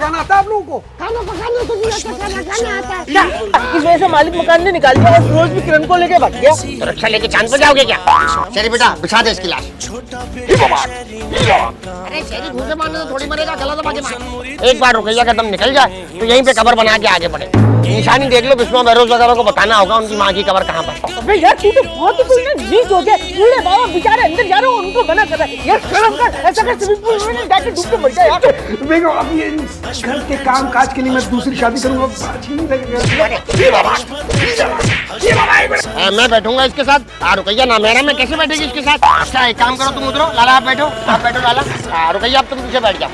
पकाना आता है आप लोगों को? खाना पकाने तो नहीं आता, खाना खाना आता है। क्या इस वजह से मालिक मकान ने निकाल दिया और फिरोज भी किरण को लेके भाग गया? तो रक्षा लेके चांद पे जाओगे क्या? चलिए बेटा बिछा दे इसकी लाश। अरे शेरी घूसे मारने तो थोड़ी मरेगा, गला दबा के मार। एक बार रुकैया का दम निकल जाए तो यहीं पे कब्र बना के आगे बढ़े। निशानी देख लो, बिस्मा बहरोज वगैरह को बताना होगा उनकी माँ की कब्र कहाँ पर। अबे यार तू तो बहुत ही नीच हो गया। बूढ़े बाबा बेचारे अंदर जा रहे हो, उनको मना कर रहा है यार। शर्म कर, ऐसा कर स्विमिंग पूल में जाके डूब के मर जाए यार। बेगम अब ये घर के काम काज के लिए मैं दूसरी शादी करूंगा, अच्छी नहीं लगेगा। मैं बैठूंगा इसके साथ। रुकैया ना मेरा, मैं कैसे बैठेगी इसके साथ? अच्छा एक काम करो, तुम उधरो, लाला आप बैठो लाला। रुकैया अब तुम पीछे बैठ जाओ।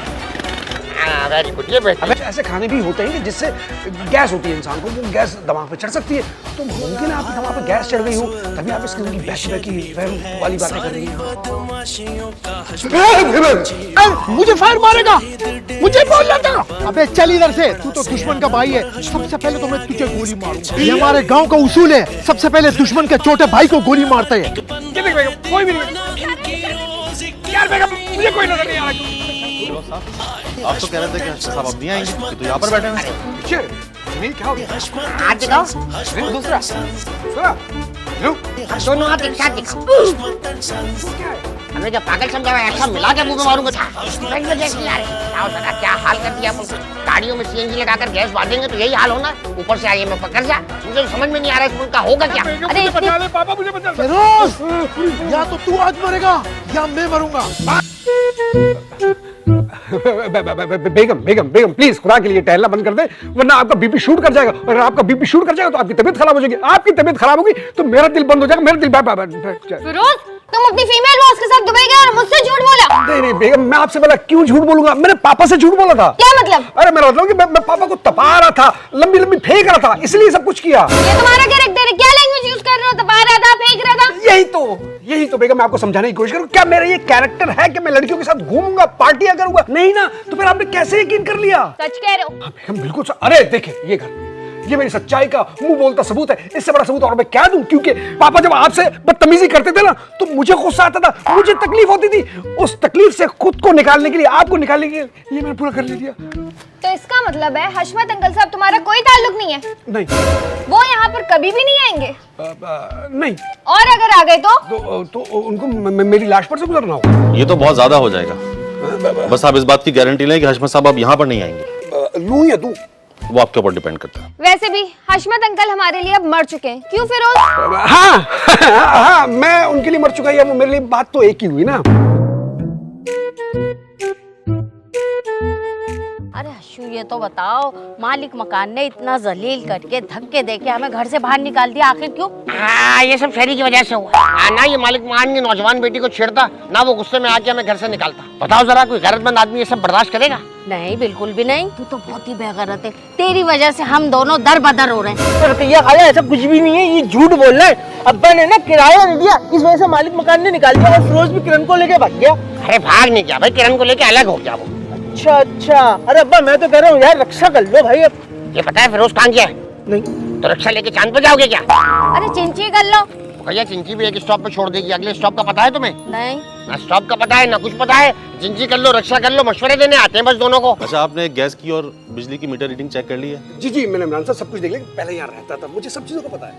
वेरी गुड, ये बैठ। अब ऐसे खाने भी होते हैं कि जिससे गैस होती है इंसान को, वो गैस दिमाग पे चढ़ सकती है। तो मुमकिन है आपके दिमाग पे गैस चढ़ गई हो, तभी आप इस किस्म की बैकी वाली बातें कर रही हैं। मुझे फायर मारेगा, मुझे बोल रहा था। अबे चल इधर से, तू तो दुश्मन का भाई है। सबसे पहले तो मैं तुझे गोली मारूंगा। ये हमारे गांव का उसूल है, सबसे पहले दुश्मन के छोटे भाई को गोली मारते हैं। कोई भी नहीं यार, बेगम मुझे कोई नजर नहीं आ रहा। आप तो कह रहे थे कि हर्षद साहब अब नहीं आएंगे, ये तो यहाँ पर बैठे हैं। नहीं क्या हो गया? हाथ दिखाओ, दूसरा दोनों हाथ एक साथ दिखाओ। हमें क्या पागल समझा है? अच्छा मिला के मुंह में मारूंगा। गैस नहीं आ रही, क्या हाल कर दिया। गाड़ियों में सीएनजी लगाकर गैस बांधेंगे तो यही हाल होना। ऊपर से आई मैं पकड़ जा, मुझे समझ में नहीं आ रहा है इसका होगा क्या। अरे बचा ले पापा, मुझे बचा। फिरोज या तो तू आज मरेगा या मैं मरूंगा। बेगम प्लीज खुदा के लिए टहलना बंद कर दे, वरना आपका बीपी शूट कर जाएगा। अगर आपका बीपी शूट कर जाएगा तो आपकी तबीयत खराब हो जाएगी। आपकी तबीयत खराब होगी तो मेरा दिल बंद हो जाएगा। मेरा दिल बैठ जाएगा। फिरोज, तुम अपनी फीमेल बॉस के साथ दुबई गए और मुझसे झूठ बोला। नहीं बेगम, मैं आपसे बोला क्यों झूठ बोलूंगा? मैंने पापा से झूठ बोला था। क्या मतलब? अरे मेरा मतलब कि मैं पापा को तपा रहा था, लंबी फेंक रहा था, इसलिए सब कुछ किया। ये तुम्हारा कैरेक्टर है? क्या लैंग्वेज यूज कर रहे हो? तपा रहा था, फेंक रहा था? यही तो बेगम मैं आपको समझाने की कोशिश करूं। क्या मेरा ये कैरेक्टर है कि मैं लड़कियों के साथ घूमूंगा, पार्टियां करूंगा? नहीं ना, तो फिर आपने कैसे यकीन कर लिया? सच कह रहे हो? बेगम बिल्कुल अरे देखिए, ये घर, ये मेरी सच्चाई का मुंह बोलता सबूत है। इससे बड़ा सबूत और मैं क्या दूं? क्योंकि पापा जब आपसे बदतमीजी करते थे ना तो मुझे गुस्सा आता था, मुझे तकलीफ होती थी। उस तकलीफ से खुद को निकालने के लिए, आपको निकालने के लिए ये मैंने पूरा कर लिया। तो इसका मतलब है हशमत अंकल साहब तुम्हारा कोई ताल्लुक नहीं है? नहीं। वो यहाँ पर कभी भी नहीं आएंगे? नहीं। और अगर आ गए तो उनको मेरी लाश पर से गुजरना होगा। ये तो बहुत ज्यादा हो जाएगा। बस आप इस बात की गारंटी लें कि हशमत साहब अब यहाँ पर नहीं आएंगे। लूं या दूं? वो आपके ऊपर डिपेंड करता है। वैसे भी हशमत अंकल हमारे लिए अब मर चुके हैं, क्यों फिरोज? हाँ, मैं उनके लिए मर चुका है, वो मेरे लिए बात तो एक ही हुई ना। अरे हशू, ये तो बताओ, मालिक मकान ने इतना जलील करके धक्के देके हमें घर से बाहर निकाल दिया, आखिर क्यों? ये सब शहरी की वजह से हुआ। ना ये मालिक मान की नौजवान बेटी को छेड़ता, ना वो गुस्से में आके हमें घर से निकालता। बताओ जरा, कोई गैरतमंद आदमी ये सब बर्दाश्त करेगा? नहीं, बिल्कुल भी नहीं। तू तो बहुत ही बेगैरत है। तेरी वजह से हम दोनों दर बदर हो रहे हैं। रुकैया खाला, ऐसा कुछ भी नहीं है, ये झूठ बोल रहा है। अब्बा ने ना किराया नहीं दिया, इस वजह से मालिक मकान ने निकाल दिया और फिरोज भी किरण को लेके भाग गया। अरे भाग नहीं गया भाई, किरण को लेके अलग हो गया वो। अच्छा, अरे अब्बा मैं तो कह रहा हूँ यार, रक्षा कर लो भाई अब। ये पता है फिरोज कहाँ गया है? नहीं। तो रक्षा लेके चांद पे जाओगे क्या? अरे चिंची कर लो। भैया चिंची भी एक स्टॉप पे छोड़ देगी, अगले स्टॉप का पता है तुम्हें? नहीं। ना स्टॉप का पता है ना कुछ पता है। चिंची कर लो, रक्षा कर लो, मशवरे देने आते हैं बस दोनों को। अच्छा, आपने गैस की और बिजली की मीटर रीडिंग चेक कर ली है? जी मैंने इमरान साहब सब कुछ देख लिया। पहले यहाँ रहता था, मुझे सब चीजों का पता है।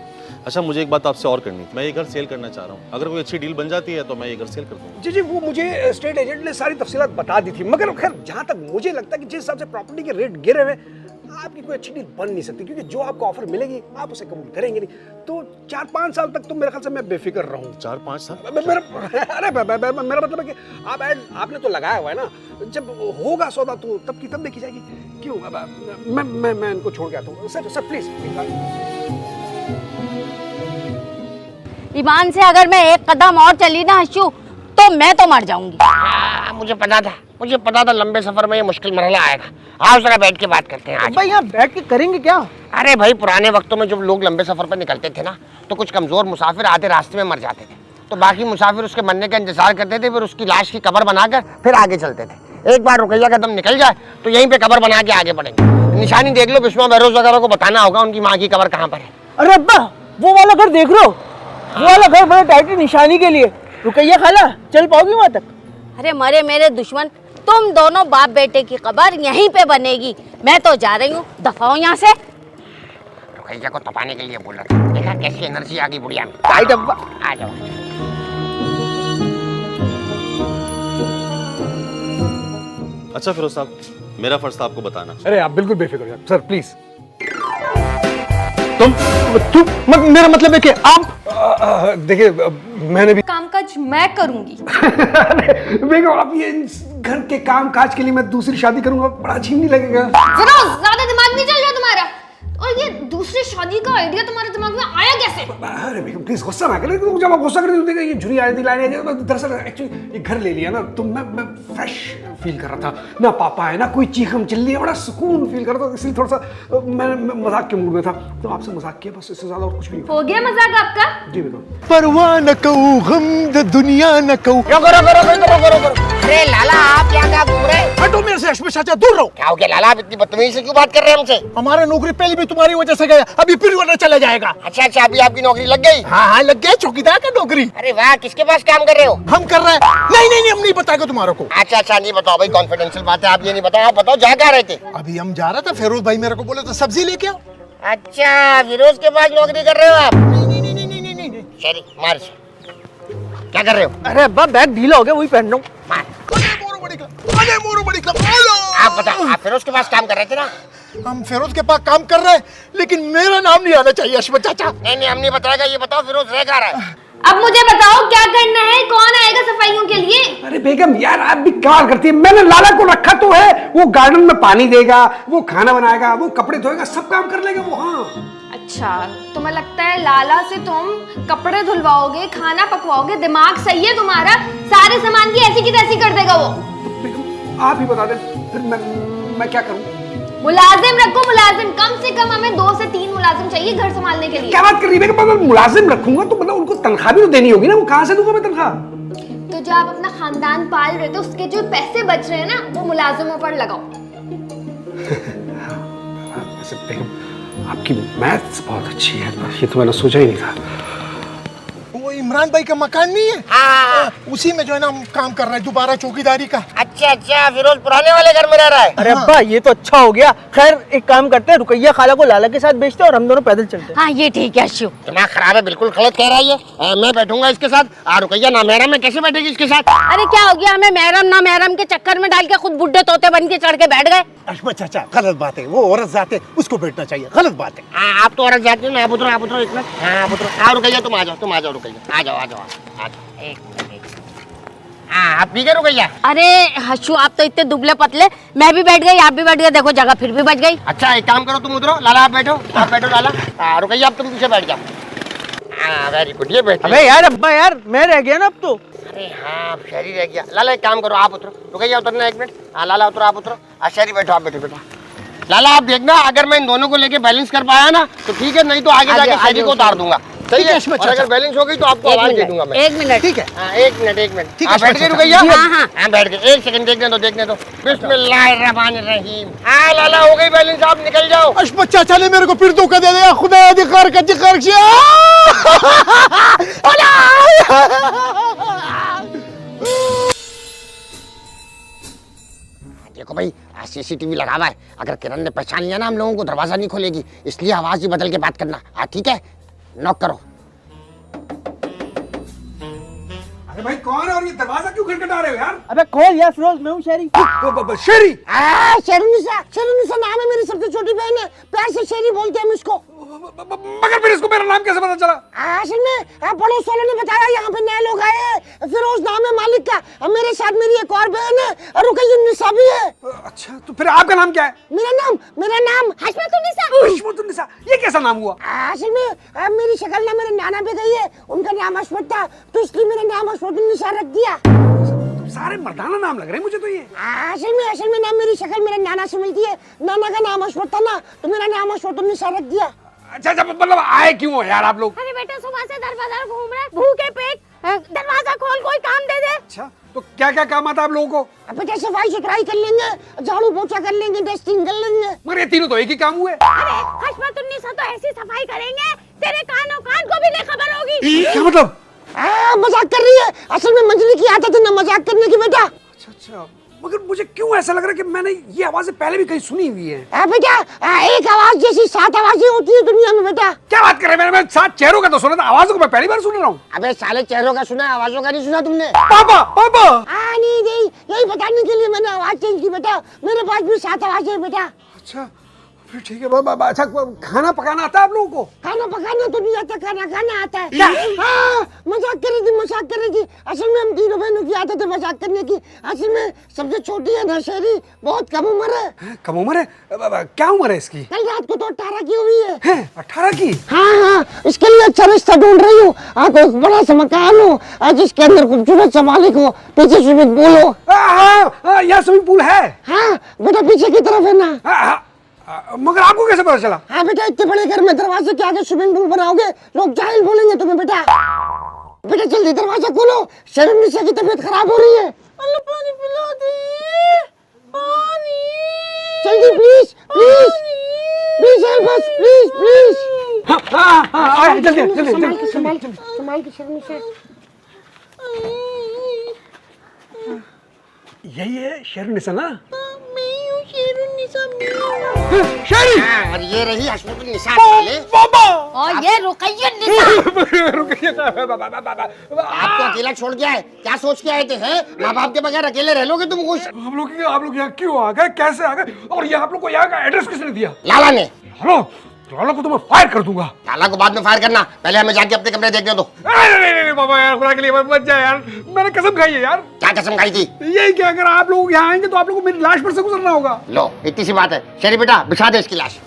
अच्छा, मुझे एक बात आपसे और करनी थी। मैं ये घर सेल करना चाह रहा हूँ, अगर कोई अच्छी डील बन जाती है तो मैं ये घर सेल कर दूँगा। जी वो मुझे स्टेट एजेंट ने सारी तफसीलात बता दी थी, मगर खैर जहाँ तक मुझे लगता है कि जिस हिसाब से प्रॉपर्टी के रेट गिरे हुए, आपकी कोई अच्छी डील बन नहीं सकती, क्योंकि जो आपको ऑफर मिलेगी आप उसे कबूल करेंगे नहीं। तो 4-5 साल तक तो मेरे ख्याल से मैं बेफिक्र रहूँ। 4-5 साल? मेरा मतलब है कि आपने तो लगाया हुआ है ना, जब होगा सौदा तो तब की तब देखी जाएगी। क्यों? मैं इनको छोड़ के आता हूँ। Sir please. ईमान से अगर मैं एक कदम और चली ना हशू, तो मैं तो मर जाऊंगी। मुझे पता था लंबे सफर में ये मुश्किल मरहला आएगा। आओ जरा बैठ के बात करते हैं आज। भाई यहाँ बैठ के करेंगे क्या? अरे भाई, पुराने वक्तों में जब लोग लंबे सफर पर निकलते थे ना, तो कुछ कमजोर मुसाफिर आधे रास्ते में मर जाते थे, तो बाकी मुसाफिर उसके मरने का इंतजार करते थे, फिर उसकी लाश की कब्र बनाकर फिर आगे चलते थे। एक बार रुकैया का दम निकल जाए तो यहीं पे कब्र बना के आगे बढ़ेंगे। निशानी देख लो, बिस्मा बहरोज वगैरह को बताना होगा उनकी माँ की कब्र कहाँ पर है। अरे अब्बा, वो वाला घर देख रहे हो? वो वाला घर बड़ा टाइट है निशानी के लिए। रुकैया खाला, चल पाओगी वहाँ तक? अरे मरे मेरे दुश्मन, तुम दोनों बाप बेटे की कब्र यहीं पे बनेगी। मैं तो जा रही हूँ, दफा हो यहाँ से। रुकैया को तपाने के लिए बोल रहा था, देखा कैसी एनर्जी आ गई बुढ़िया में। आई डब्बा। आ जाओ। अच्छा फिरोज साहब, मेरा फर्ज था आपको बताना। अरे आप बिल्कुल बेफिक्र हो सर, प्लीज। तुम मेरा मतलब है कि आप देखिए, मैंने भी कामकाज मैं करूंगी। बेगम, आप ये घर के काम काज के लिए मैं दूसरी शादी करूंगा, बड़ा अजीब नहीं लगेगा? फिरोज, ज्यादा दिमाग नहीं चल रहा तुम्हारा। और ये दूसरी शादी का आइडिया तुम्हारे दिमाग में आया कैसे? अरे बेगम प्लीज गुस्सा ना करें, जब आप गुस्सा करते हो ये झुरी आई थी लाने। दरअसल एक्चुअली ये घर ले लिया ना, तो मैं फ्रेश फील कर रहा था, ना पापा है ना कोई चीखम चिल्ली है, बड़ा सुकून फील कर रहा था, इसलिए थोड़ा सा मैं मजाक के मूड में था, तो आपसे मजाक किया बस, इससे ज्यादा और कुछ भी नहीं। हो गया मजाक आपका? जी बेगम। परवाह न कहूँ गम द दुनिया न कहूँ। अरे लाला, आप यहाँ क्या घूम रहे हैं? हटो मेरे से हशमत चाचा, दूर रहो। क्या हो गया लाला, आप इतनी बदतमीजी से क्यों बात कर रहे हैं हमसे? हमारा नौकरी पहले भी तुम्हारी वजह से गया, अभी फिर वरना चला जाएगा। अच्छा अच्छा, अभी आपकी नौकरी लग गई? हाँ हाँ लग गया, चौकीदार का नौकरी। अरे वाह, किसके पास काम कर रहे हो? हम कर रहे हैं। नहीं नहीं नहीं, हम नहीं बताएगा तुम्हारे को। अच्छा अच्छा, नहीं बताओ भाई, कॉन्फिडेंशियल बात है, आप ये नहीं बताओ। आप बताओ, जा कहाँ रहे थे? अभी हम जा रहा था, फिरोज भाई मेरे को बोले तो सब्जी लेके आओ। अच्छा, फिरोज के पास नौकरी कर रहे हो आप? नहीं नहीं नहीं नहीं नहीं नहीं। शरी मार, क्या कर रहे हो? अरे अब्बा, बैग ढीला हो गया, वही पहन रहा हूँ। मार। अरे मोरू बड़ी क्लब। आप बताओ, आप फिरोज के पास काम कर रहे थे ना? हम फिरोज के पास काम कर रहे हैं, लेकिन मेरा नाम नहीं आना चाहिए हशमत चाचा। नहीं नहीं, हम नहीं बताएगा। ये बताओ, फिरोज रह कहाँ रहा है? अब मुझे बताओ क्या करना है, कौन आएगा सफाइयों के लिए? अरे बेगम यार, आप भी कमाल करती है। मैंने लाला को रखा तो है, वो गार्डन में पानी देगा, वो खाना बनाएगा, वो कपड़े धोएगा, सब काम कर लेगा वो। हाँ अच्छा, तुम्हें लगता है लाला से तुम कपड़े धुलवाओगे, खाना पकवाओगे? दिमाग सही है तुम्हारा? सारे सामान की ऐसी की तैसी कर देगा वो। तो बेगम आप ही बता दें, फिर मैं क्या करूं? मुलाजिम रखो, मुलाजिम। कम से कम हमें 2 से 3 मुलाजिम चाहिए घर संभालने के लिए। क्या बात कर रही है बेगम? अगर मुलाजिम रखूंगा तो मतलब उनको तनख्वाह भी तो देनी होगी ना, वो कहाँ से दूंगा मैं तनख्वाह? तो जो आप अपना खानदान पाल रहे थे, उसके जो पैसे बच रहे हैं ना, वो मुलाजिमों पर लगाओ। वैसे बेगम आपकी मैथ्स बहुत अच्छी है, ये तो मैंने सोचा ही नहीं था। वो इमरान भाई का मकान नहीं है? हाँ। उसी में जो है ना हम काम कर रहे हैं, दोबारा चौकीदारी का। अच्छा अच्छा, फिरोज पुराने वाले घर में रह रहा है? अरे अब्बा, ये तो अच्छा हो गया। खैर एक काम करते हैं, रुकैया खाला को लाला के साथ भेजते हैं और हम दोनों पैदल चलते हैं। हाँ ये ठीक है शिव। दिमाग खराब है, बिल्कुल गलत कह रहा है ये। मैं बैठूंगा इसके साथ, रुकैया ना मेहरम में कैसे बैठेगी इसके साथ? अरे क्या हो गया, हमें महरम ना महरम के चक्कर में डाल के खुद बुड्ढे तोते बन के चढ़ के बैठ गए। हशमत चाचा गलत बात है, वो औरत जाते उसको बैठना चाहिए, गलत बात है। आप तो औरत जाती हो ना। आप उतरो, आप उतरो एक मिनट। हाँ आप उतरो। हाँ रुकैया, तुम आ जाओ, तुम आ जाओ रुकैया, आ जाओ आ जाओ आ जाओ। एक मिनट। हाँ आप ठीक है रुकैया? अरे हशु, आप तो इतने दुबले पतले। मैं भी बैठ गई, आप भी बैठ गए, देखो जगह फिर भी बच गई। अच्छा एक काम करो, तुम उतरो। लाला आप बैठो, आप बैठो लाला। रुकैया आप तुम पीछे बैठ जाओ। हाँ वेरी गुड, ये बैठो। अबे यार अब्बा, यार मैं रह गया ना अब तो। अरे हाँ शहरी रह गया। लाला एक काम करो, आप उतरो। रुकैया उतरना एक मिनट। हाँ लाला उतरो, आप उतरो। शहरी बैठो, आप बैठो बेटा। लाला आप देखना, अगर मैं इन दोनों को लेके बैलेंस कर पाया ना तो ठीक है, नहीं तो आगे जाके शहरी को उतार दूंगा। सही है? और अगर बैलेंस हो गई तो आपको आवाज दे दूंगा मैं। एक मिनट। ठीक है। हाँ एक मिनट एक मिनट। ठीक है, बैठ गए रुकैया? हाँ, हाँ। हाँ बैठ गए। एक सेकंड देखने दो, देखने दो। बिस्मिल्लाहिर्रहमानिर्रहीम। हाँ लाला हो गई बैलेंस, आप निकल जाओ। हशमत चाचा ने मेरे को फिर धोखा दे दिया, खुदा दिखार का जिक्र किया। देखो भाई, सीसीटीवी लगा हुआ है। अगर किरण ने पहचान लिया ना हम लोगों को, दरवाजा नहीं खोलेगी, इसलिए आवाज ही बदल के बात करना। हाँ ठीक है, नॉक करो। अरे भाई कौन है और ये दरवाजा क्यों खटखटा रहे हो यार? अबे खोल यार फिरोज, मैं हूँ शहरी। शेरी शेरुनिसा नाम है, मेरी सबसे छोटी बहन है, प्यार से शेरी बोलते हैं हम इसको। मगर फिर इसको मेरा नाम कैसे पता चला? असल में पड़ोस वालों ने बताया, यहाँ पे नए लोग आए हैं, फिरोज नाम है मालिक का। मेरे साथ मेरी एक और बहन है, रुकैया भी है। अच्छा तो फिर आपका नाम क्या है? मेरा नाम हशमतुन्निसा। हशमतुन्निसा, ये कैसा नाम हुआ? असल में मेरी शक्ल ना मेरे नाना पे गई है, उनका नाम हशमत था, तो इसलिए मेरा नाम हशमतुन्निसा रख दिया। सारे मर्दाना नाम लग रहे हैं मुझे तो ये। असल में ना मेरी शक्ल मेरे नाना से मिलती है, नाना का नाम हशमत था ना, तो मेरा नाम हशमतुन्निसा रख दिया। अच्छा मतलब आए क्यों हो यार आप लोग? अरे बेटा, सुबह से दरवाजा घूम रहा है, भूखे पेट, दरवाजा खोल, कोई काम दे दे। अच्छा तो क्या क्या काम आता है आप लोगों को? बेटा सफाई सुथराई कर लेंगे, झाड़ू पोछा कर लेंगे, डस्टिंग कर लेंगे। मगर ये तीनों तो एक ही काम हुए। अरे हशमतुन्निसा तो ऐसी सफाई करेंगे, तेरे कानों कान को भी नहीं खबर होगी। क्या मतलब? मजाक कर रही है, असल में मंजली की आदत है ना मजाक करने की बेटा। अच्छा मगर मुझे क्यों ऐसा लग रहा है कि मैंने ये आवाजें पहले भी कहीं सुनी हुई है। बेटा एक आवाज जैसी 7 आवाजें होती है दुनिया में बेटा। क्या बात कर रहे हैं? मैंने 7 चेहरों का तो सुना था, आवाजों को मैं पहली बार सुन रहा हूँ। अबे साले चेहरों का सुना, आवाजों का नहीं सुना तुमने? पापा पापा नहीं, यही बताने के लिए मैंने आवाज चेंज की बेटा। मेरे पास भी 7 आवाजें हैं बेटा। अच्छा फिर ठीक है बाबा। अच्छा खाना पकाना आता है आप लोगों को? खाना पकाना तो नहीं आता, खाना खाना आता है। हाँ, मजाक कर रही थी। असल में हम तीनों बहनों की आदत है मजाक करने की। असल में सबसे छोटी है नशेरी, बहुत कम उम्र है। कम उम्र है? क्या उम्र है इसकी? कल रात को तो 18 की हुई है। 18 की? हाँ, इसके लिए अच्छा रिश्ता ढूंढ रही हूँ। आपको एक बड़ा सा मकान हो जिसके अंदर खूबसूरत सा मालिक हो, पीछे स्विमिंग पूल हो। यहाँ स्विमिंग पूल है? हाँ बेटा, पीछे की तरफ है ना। मगर आपको कैसे पता चला? हाँ बेटा, इतने बड़े घर में दरवाजे के आगे स्विमिंग पूल बनाओगे, लोग जाहिल बोलेंगे तुम्हें बेटा। बेटा जल्दी दरवाजा खोलो, शर्मिंदा की तबीयत खराब हो रही है। अल्लाह पानी पिला दे, पानी जल्दी प्लीज हेल्प अस प्लीज। जल्दी संभाल के शर्मिंदा। यही है शेरुनिसा ना? और ये रही अशरफुन्निसा साले। और ये रुकैया निसा। रुकिए आप तो अकेला छोड़ के आए, क्या सोच के आए थे? माँ बाप के बगैर अकेले रह लोगे तुम? खुश आप लोग यहाँ क्यों आ गए, कैसे आ गए, और ये आप लोग को यहाँ का एड्रेस किसने दिया? लाला ने। हेलो, लाला को तो मैं फायर कर दूंगा। लाला को बाद में फायर करना, पहले हमें जाके अपने कमरे देखने दो। नहीं बाबा यार, खुदा के लिए मत जा यार, मैंने कसम खाई है यार। क्या कसम खाई थी? यही क्या, अगर आप लोग यहाँ आएंगे तो आप लोगों को मेरी लाश पर से गुजरना होगा। लो इतनी सी बात है। शेरी बेटा बिछा दे इसकी लाश।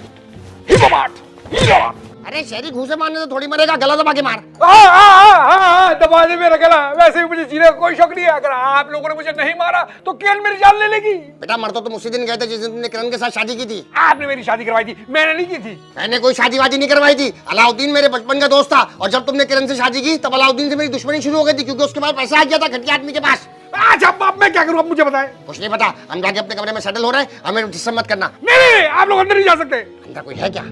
अरे शेरी घूसे मारने से थोड़ी मरेगा, गला दबा के मार। दबा दे मेरा गला, वैसे भी मुझे जीने का कोई शौक नहीं है। अगर आप लोगों ने मुझे नहीं मारा तो किरण मेरी जान ले लेगी। बेटा मर तो तुम उसी दिन गए थे जिस दिन तुमने किरण के साथ शादी की थी। आपने मेरी शादी करवाई थी, मैंने नहीं की थी। मैंने कोई शादी वादी नहीं करवाई थी। अलाउद्दीन मेरे बचपन का दोस्त था, और जब तुमने किरण से शादी की तब अलाउद्दीन से मेरी दुश्मनी शुरू हो गई थी, क्योंकि उसके पास पैसा आ गया था घटिया आदमी के पास। अच्छा अब मैं क्या करूँ, अब मुझे बताएं। कुछ नहीं पता, हम जाके अपने कमरे में सेटल हो रहे हैं, हमें डिस्टर्ब मत करना। नहीं, आप लोग अंदर नहीं जा सकते। अंदर कोई है क्या?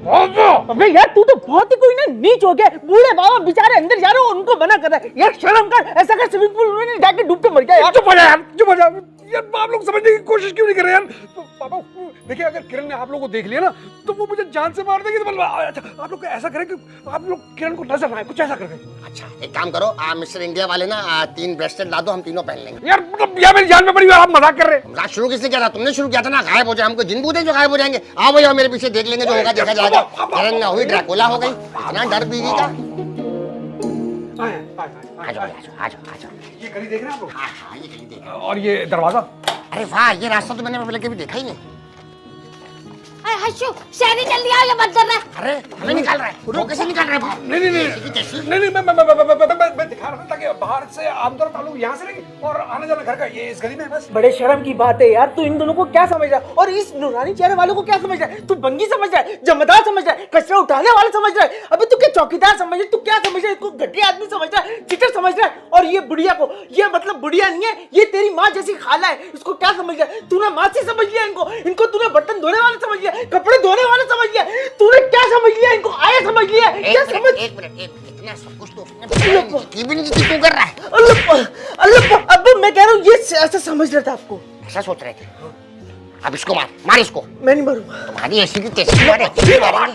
अबे यार तू तो बहुत ही कोई ना नीच हो गया। बूढ़े बाबा बेचारे अंदर जा रहे हो, उनको मना कर रहा है यार। शर्म कर, ऐसा कर स्विमिंग पूल में जाके डूब के मर गया यार। चुप हो जा यार, चुप हो जा यार। आप लोग समझने की कोशिश क्यों नहीं कर रहे यार? पापा देखिए, अगर किरण ने आप लोगों को देख लिया ना तो वो मुझे जान से मार देगी। तो अच्छा आप लोग ऐसा करें कि आप लोग किरण को नजर ना आए, कुछ ऐसा कर दें। अच्छा एक काम करो, मिस्टर इंडिया वाले ना 3 ब्रेसलेट ला दो, हम तीनों पहन लेंगे। यार मतलब यार मेरी जान में पड़ी हुई है, आप मजाक कर रहे हैं। मजाक शुरू किसने किया था? तुमने शुरू किया था ना। गायब हो जाए, हमको जिन बूते जो गायब हो जाएंगे। आओ भैया मेरे पीछे, देख लेंगे जो होगा देखा जाएगा। किरण ना हुई ड्रैकुला हो गई, इतना डर बीवी का। आ जाओ। ये गली देख रहे हैं आप लोग? हाँ ये कहीं देखा। और ये दरवाजा, अरे वाह, ये रास्ता तो मैंने पहले कभी देखा ही नहीं। अरे हर्षु, शेरी जल्दी आओ, ये बंद कर रहा है। अरे हमें निकाल रहा है, वो कैसे निकाल रहा है? नहीं मैं दिखा रहा था ताकि बाहर से आमतौर पर लोग यहाँ से रहेंगे और आना जाना घर का ये इस गली में बस। बड़े शर्म की बात है यार, तू इन दोनों को क्या समझ रहा है और इस नूरानी चेहरे वालों को क्या समझ रहा है? तू बंगी समझ रहा है, जमादार समझ रहा है, कचरा उठाने वाला समझ रहा है। अबे तू क्या चौकीदार समझ रहा है? तू क्या समझ रहा है? इसको घटिया आदमी समझ रहा है, चिटर समझ रहा है। और ये बुढ़िया को, ये मतलब बुढ़िया नहीं है, ये तेरी माँ जैसी खाला है। इसको क्या समझ रहा है? तूने माँ से समझ लिया इनको तूने बर्तन धोने वाले समझ लिया, कपड़े धोने वाले समझ लिया। तूने क्या समझ लिया इनको? आया समझ लिया? क्या समझ? एक मिनट, इतना सब कुछ तो ये भी नहीं तू कर रहा है। अल्लाह अब मैं कह रहा हूँ ये ऐसा समझ रहा था आपको, ऐसा सोच रहे थे। अब इसको मार इसको। मैं नहीं मारूंगा। तुम्हारी ऐसी की तैसी मारे, ये बाबा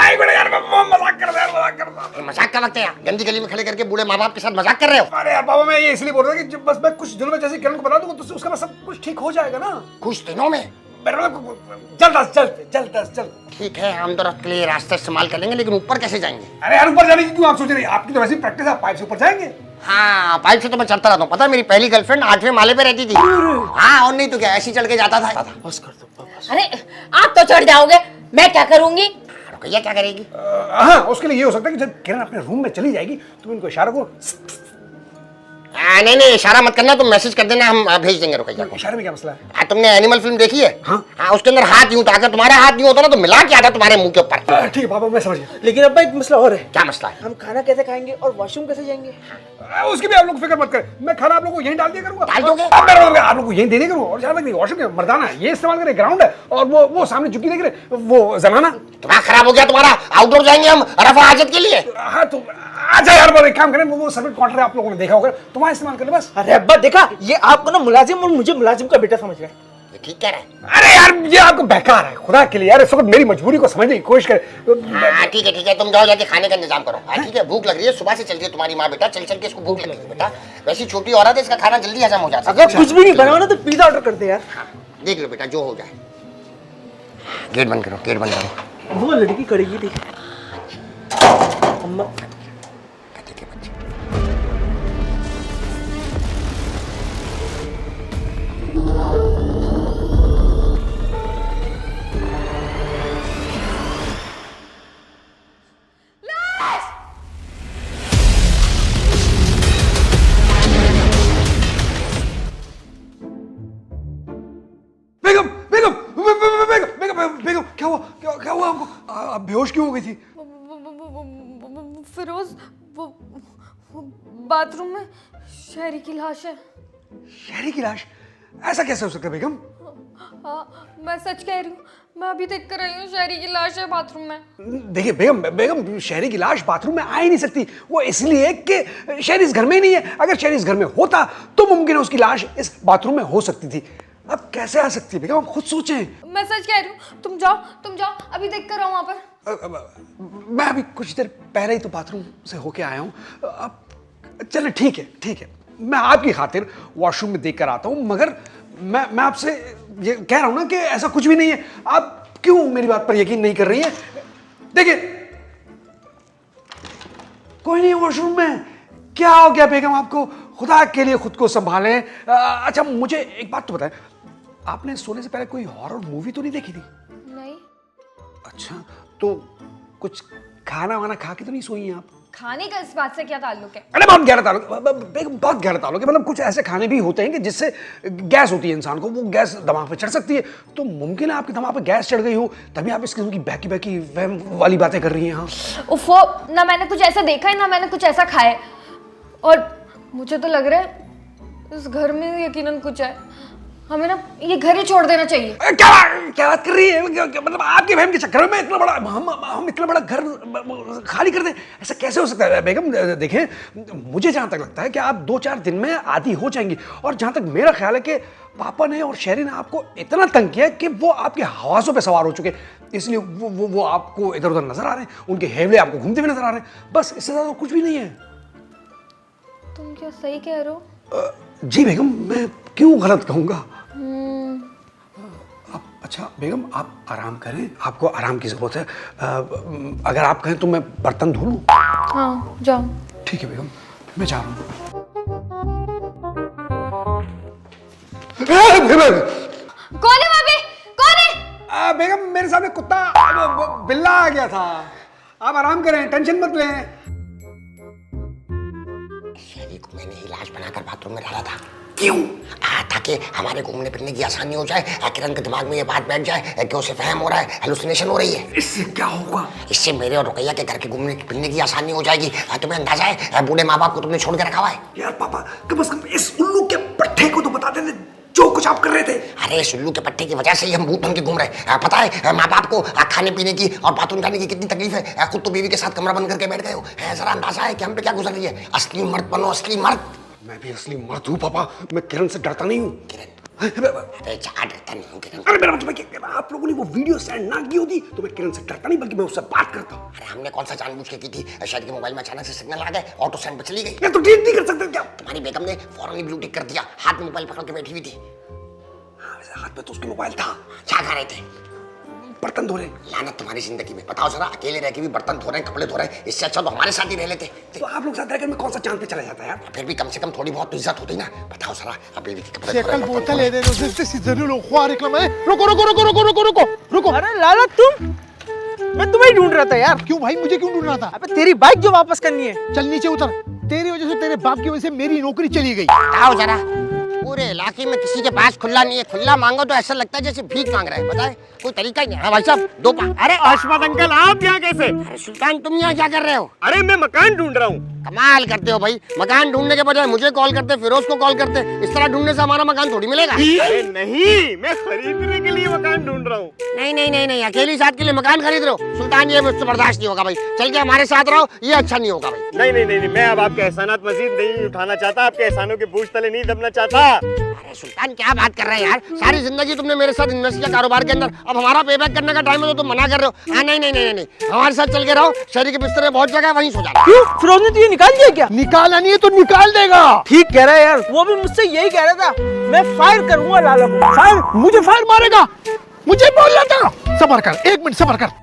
एक मिनट यार, मैं मजाक कर रहा हूँ। मजाक का वक्त है यार? गंदी गली में खड़े करके बूढ़े माँ बाप के साथ मजाक कर रहे हो? अरे यार बाबा, मैं ये इसलिए बोल रहा हूँ कि बस मैं कुछ दिनों में जैसे किरण को बता दूंगा तो उसका बाद सब कुछ ठीक हो जाएगा ना। कुछ दिनों में? जल्द। ठीक है, हम तो रात के लिए रास्ता इस्तेमाल कर लेंगे, लेकिन ऊपर कैसे जाएंगे? अरे यार ऊपर जाने की क्यों आप सोच रहे हैं? आपकी तो वैसे ही प्रैक्टिस है, पाइप से ऊपर जाएंगे। हाँ पाइप से तो मैं चढ़ता रहता हूँ। पता है मेरी पहली गर्लफ्रेंड 8वें माले पे रहती थी। हाँ और नहीं तो क्या, ऐसे ही चढ़ के जाता था। बस कर दो बस। अरे आप तो चढ़ जाओगे, मैं क्या करूंगी? रुकैया क्या करेगी? हाँ उसके लिए ये हो सकता है कि जब किरण अपने रूम में चली जाएगी तुम इनको इशारा को। नहीं इशारा मत करना, तुम मैसेज कर देना, हम भेज देंगे रुकैया को। इशारे में क्या मसला है? तुमने एनिमल फिल्म देखी है? हाँ उसके अंदर हाथ यूं था, अगर तुम्हारा हाथ यूं होता ना तो मिला के आता तुम्हारे मुंह के ऊपर। ठीक है पापा, मैं समझ गया। लेकिन अब्बा एक मसला और है। क्या मसला है? हम खाना कैसे खाएंगे और वॉशरूम कैसे जाएंगे? उसकी भी आप लोग फिक्र मत करें, मैं खाना आप लोगों को यहीं डाल दिया करूंगा। डाल दोगे? आप लोग को यहीं दे दिया करूंगा। और जहाँ तक वॉशरूम के मर्दाना ये इस्तेमाल करें, ग्राउंड है, और वो सामने झुकी देख रहे वो जनाना। दिमाग खराब हो गया तुम्हारा? आउटडोर जाएंगे हम रफा हाजत के लिए। हाँ तो अच्छा यार वो एक काम करें, वो सर्विस काउंटर आप लोगों ने देखा होगा, तुम्हारा इस्तेमाल करें बस। अरे अब्बा देखा, ये आपको ना मुलाजिम और मुझे मुलाजिम का बेटा समझ रहा है। ये ठीक कह रहा है। अरे यार ये आपको बेकार है, खुदा के लिए यार, इस वक्त मेरी मजबूरी को समझने की कोशिश करें। हाँ ठीक है, तुम जाओ जाके खाने का इंतजाम करो। हाँ ठीक है, भूख लग रही है, सुबह से चल रही है तुम्हारी माँ बेटा, चल चल के इसको भूख लगी है बेटा। वैसी छोटी औरत है, इसका खाना जल्दी हजम हो जाता है। अगर कुछ भी नहीं बनाओ ना तो पिज्जा ऑर्डर कर दे यार। देख लो बेटा, जो हो जाए। गेट बंद करो, गेट बंद करो। वो लड़की करेगी, देख अम्मा। ठीक है बच्चे। बेगम बेगम बेगम बेगम बेगम, क्या हुआ, क्या हुआ आपको? आप बेहोश क्यों हो गई थी? फिरोज, वो बाथरूम में शहरी की लाश है। शहरी की लाश? ऐसा कैसे हो सकता है बेगम? हाँ, मैं सच कह रही हूँ, मैं अभी देख कर आई हूँ, शहरी की लाश है बाथरूम में। देखिए बेगम बेगम, शहरी की लाश बाथरूम में आ ही नहीं सकती। वो इसलिए कि शहरी इस घर में ही नहीं है। अगर शहरी इस घर में होता तो मुमकिन है उसकी लाश इस बाथरूम में हो सकती थी। अब कैसे आ सकती है बेगम, आप खुद सोचें। मैं सच कह रही हूँ, तुम जाओ, अभी देख कर आओ वहाँ पर। मैं अभी कुछ देर पहले ही तो बाथरूम से होके आया हूँ। अब चले ठीक है, मैं आपकी खातिर वॉशरूम में देख कर आता हूँ, मगर मैं आपसे ये कह रहा हूँ ना कि ऐसा कुछ भी नहीं है। आप क्यों मेरी बात पर यकीन नहीं कर रही हैं? देखिए कोई नहीं वॉशरूम में। क्या हो गया बेगम आपको? खुदा के लिए खुद को संभालें। अच्छा मुझे एक बात तो बताएं, आपने सोने से पहले कोई हॉरर मूवी तो नहीं देखी थी? नहीं। अच्छा तो कुछ खाना वाना खा के तो नहीं सोई हैं आप? खाने का इस बात से क्या ताल्लुक है? अरे बहुत गहरा ताल्लुक, बहुत गहरा ताल्लुक है। मतलब कुछ ऐसे खाने भी होते हैं कि जिससे गैस होती है इंसान को, वो गैस दिमाग पे चढ़ सकती है। तो मुमकिन है आपके दिमाग पे गैस चढ़ गई हो, तभी आप इस किस्म की बहकी बहकी वहम वाली बातें कर रही हैं। हाँ उफ़ो, ना मैंने कुछ ऐसा देखा है, ना मैंने कुछ ऐसा खाया है। और मुझे तो लग रहा है इस घर में यकीनन कुछ है। हमें ना ये घर ही छोड़ देना चाहिए। क्या बात कर रही है? मतलब आपके वहम के चक्कर में इतना बड़ा हम इतना बड़ा घर खाली कर दें? ऐसा कैसे हो सकता है बेगम? देखें मुझे जहां तक लगता है कि आप 2-4 दिन में आदी हो जाएंगी। और जहां तक मेरा ख्याल है कि पापा ने और शहरी ने आपको इतना तंग किया कि वो आपके हवासों पे सवार हो चुके, इसलिए वो आपको इधर उधर नजर आ रहे हैं, उनके हेवले आपको घूमते हुए नजर आ रहे हैं। बस इससे ज्यादा कुछ भी नहीं है। तुम क्या सही कह रहे हो? जी बेगम, मैं क्यों गलत कहूँगा? अच्छा बेगम आप आराम करें, आपको आराम की जरूरत है। अगर आप कहें तो मैं बर्तन धो लूं? हाँ जाओ। ठीक है बेगम, मैं जा रहा हूँ। कौन है वहाँ पे? कौन है? बेगम मेरे सामने कुत्ता बिल्ला आ गया था। आप आराम करें, टेंशन मत लें। शहरी को मैंने ही लाश बनाकर बाथरूम में डाला था। क्यों? ताकि हमारे घूमने फिरने की आसानी हो जाए। किरण के दिमाग में ये बात बैठ जाए कि उसे वहम हो रहा है, हेलुसिनेशन हो रही है। इससे क्या होगा? इससे मेरे और रुकैया के घर के घूमने फिरने की आसानी हो जाएगी। तुम्हें अंदाजा है बूढ़े माँ बाप को तुमने छोड़ के रखा हुआ है? यार पापा कम से कम इस उल्लू के पट्टे को तो बता देते जो कुछ आप कर रहे थे। अरे इस उल्लू के पट्टे की वजह से ही हम भूत बन के घूम रहे हैं। पता है माँ बाप को खाने पीने की और बाथरूम जाने की कितनी तकलीफ है। खुद तो बीवी के साथ कमरा बंद करके बैठ गए हो। जरा अंदाजा है कि हम पे क्या गुजर रही है। असली मर्द बनो, असली मर्द। मैं भी असली मर्द हूँ पापा, मैं किरण से डरता नहीं हूँ। किरण? अरे जा डरता नहीं हूँ किरण। अरे मेरा मतलब है कि आप लोगों ने वो वीडियो सेंड ना की होती तो मैं किरण से डरता नहीं, बल्कि मैं उससे बात करता। अरे हमने कौन सा जानबूझ के की थी? शायद के मोबाइल में अचानक से सिग्नल आ गए, ऑटो सेंड पे चली गई। ये तो ठीक नहीं कर सकते क्या? तुम्हारी बेगम ने फौरन ही ब्लू टिक कर दिया, हाथ में मोबाइल पकड़ के बैठी हुई थी। हाथ में तो उसके मोबाइल था। क्या कर रहे थे? बर्तन धो रहे। लानत तुम्हारी जिंदगी में। बताओ जरा, अकेले रह के भी बर्तन धो रहे हैं, कपड़े धो रहे हैं। इससे अच्छा तो हमारे साथ ही रह लेते। तो आप लोग साथ रहकर मैं कौन सा चांद पे चला जाता है यार? फिर भी कम से कम थोड़ी बहुत तो इज्जत होती ना। बताओ जरा, अभी भी कपड़े धो रहे कल हैं, बोतल है देनो जिससे सीजन लो ख्वार रिक्लम है। रुको रुको रुको रुको रुको रुको रुको। अरे लाला तुम, मैं तुम्हें ढूंढ रहा था यार। क्यों भाई, मुझे क्यों ढूंढ रहा था? अबे तेरी बाइक जो वापस करनी है। चल नीचे उतर। तेरी वजह से, तेरे बाप की वजह से मेरी नौकरी चली गई। बताओ जरा, पूरे इलाके में किसी के पास खुला नहीं है। खुला मांगो तो ऐसा लगता है जैसे भीख मांग रहा है। बताए कोई तरीका ही नहीं है भाई साहब। अरे अशमत अंकल, आप यहाँ कैसे? अरे सुल्तान, तुम यहाँ क्या कर रहे हो? अरे मैं मकान ढूंढ रहा हूँ। कमाल करते हो भाई, मकान ढूंढने के बजाय मुझे कॉल करते, फिरोज को कॉल करते। इस तरह ढूंढने से हमारा मकान थोड़ी मिलेगा। अरे नहीं, मैं खरीदने के लिए मकान ढूंढ रहा हूँ। नहीं, अकेली साथ के लिए मकान खरीद रहे हो? सुल्तान, ये मुझसे बर्दाश्त नहीं होगा भाई। चल के हमारे साथ रहो, ये अच्छा नहीं होगा भाई। नहीं, मैं अब आपके एहसानात मजीद नहीं उठाना चाहता, आपके एहसानों के बोझ तले नहीं दबना चाहता। अरे सुल्तान, क्या बात कर रहे हैं यार? सारी जिंदगी तुमने मेरे साथ इन्वेस्ट किया कारोबार के अंदर, अब हमारा पेबैक करने का टाइम है तो तुम मना कर रहे हो। हाँ, नहीं, हमारे साथ चल के रहो, शहरी के बिस्तर में बहुत जगह है, वहीं सो जाना। क्यों, फिरोज ने तुझे निकाल दिया क्या? निकाला नहीं है तो निकाल देगा। ठीक कह रहा है यार, वो भी मुझसे यही कह रहा था। मैं फायर करूंगा लाला को। फायर? मुझे फायर मारेगा? मुझे बोल रहा था। सबर कर, 1 मिनट सबर कर।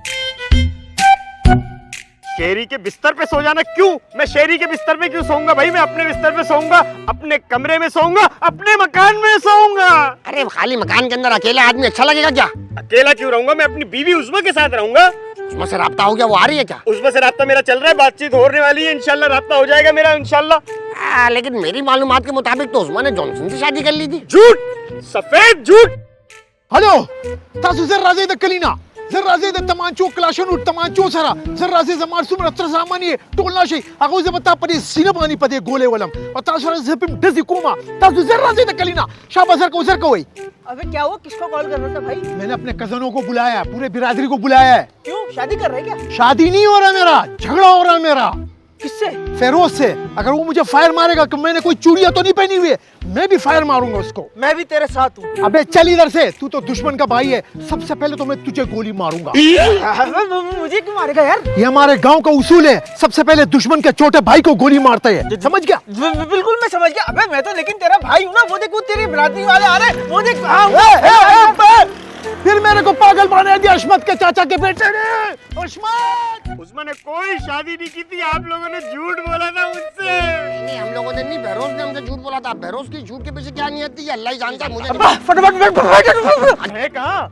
शेरी के बिस्तर पे सो जाना क्यों? मैं शेरी के बिस्तर पे क्यों सोऊंगा भाई? मैं अपने बिस्तर पे सोऊंगा, अपने कमरे में सोऊंगा, अपने मकान में सोऊंगा। अरे खाली मकान के अंदर अकेला आदमी अच्छा लगेगा क्या? अकेला क्यों रहूंगा? मैं अपनी बीवी उस्मा के साथ रहूंगा। उसमें से राब्ता हो गया? वो आ रही है क्या? उस्मा से राब्ता मेरा चल रहा है, बातचीत होने वाली है, इंशाल्लाह राब्ता हो जाएगा मेरा इंशाल्लाह। लेकिन मेरी मालूमात के मुताबिक तो उस्मा ने जॉनसन से शादी कर ली थी। झूठ, सफेद झूठ। Hallo, das ist Zerrazede Kalina. Zerrazede Tamancho Klashan und Tamancho Sara. Zerrazede Marsum Ratrazamani, Tolnashi, Agoza Matapadi, Sinabani Pade Gole Walam. Atasha Zepim Dezikuma. Das ist Zerrazede Kalina. Shabazar को उधर कोई। अबे क्या हुआ, किसको कॉल कर रहा था भाई? मैंने अपने कजनों को बुलाया है, पूरे बिरादरी को बुलाया है। क्यों, शादी कर रहा है क्या? शादी नहीं हो रहा मेरा, झगड़ा हो रहा है मेरा। किससे? फेरोज से। अगर वो मुझे फायर मारेगा तो मैंने कोई चूड़ियां तो नहीं पहनी हुई है, मैं भी फायर मारूंगा उसको। मैं भी तेरे साथ हूँ। अबे चल इधर से, तू तो दुश्मन का भाई है। सबसे पहले तो मैं तुझे गोली मारूंगा। मुझे क्यों मारेगा यार? ये हमारे गांव का उसूल है, सबसे पहले दुश्मन के छोटे भाई को गोली मारते हैं। समझ गया? बिल्कुल मैं समझ गया। अबे मैं तो लेकिन तेरा भाई हूँ ना। वो देख, वो तेरी बिरादरी वाले आ रहे हैं। वो देख। फिर मेरे को पागल बना दिया अशमत के चाचा के बेटे ने। अशमत, उस्मा ने कोई शादी नहीं की थी, आप लोगों ने झूठ बोला था मुझसे। नहीं, हम लोगों ने नहीं, बहरोज ने हमसे झूठ बोला था। बहरोज की झूठ के पीछे क्या नियत थी, अल्लाह ही जानता है। मुझे फटाफट है कहाँ?